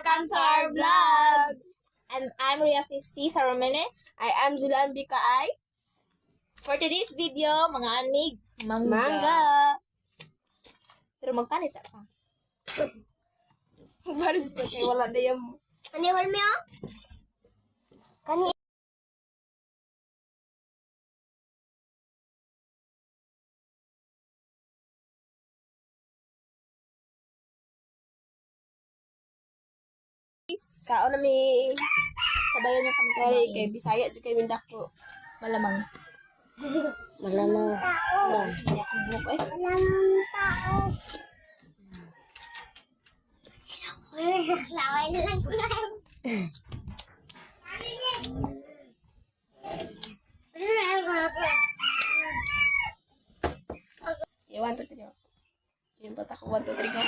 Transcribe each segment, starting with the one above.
Welcome to our vlog! And I'm Ria C. Saromenes. I am Julian Bikaay. For today's video, mga anig, Mangga! Pero magpanit sa pa. Baris pa kayo, wala na yan mo. Ano yung mo? Kani. Kao na may... Sabayan niyo kami sa Sorry, kumain. kay Bisaya, dyan kay Mindak ko. Malamang. Malamang. Sabay akong buhok eh. Malamang tao. Saway na lang sila. Okay, 1, 2, 3. Yung bata ko, 1, 2, 3 ko.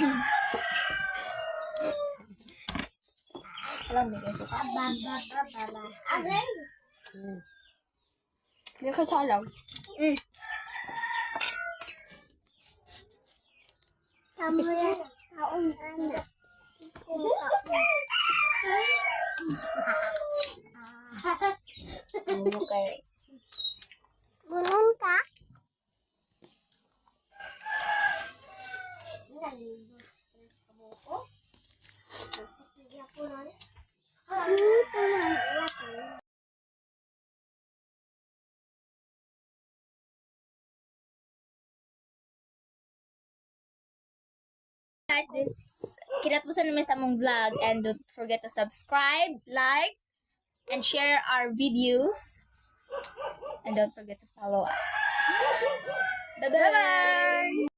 Alam mo, guys. Again. Hindi ka salam. Kamu yan. Taon anak. Ano kay... Bulong ka? Guys, kinatpusan namin sa among vlog, and don't forget to subscribe, like, and share our videos. And don't forget to follow us. Bye-bye!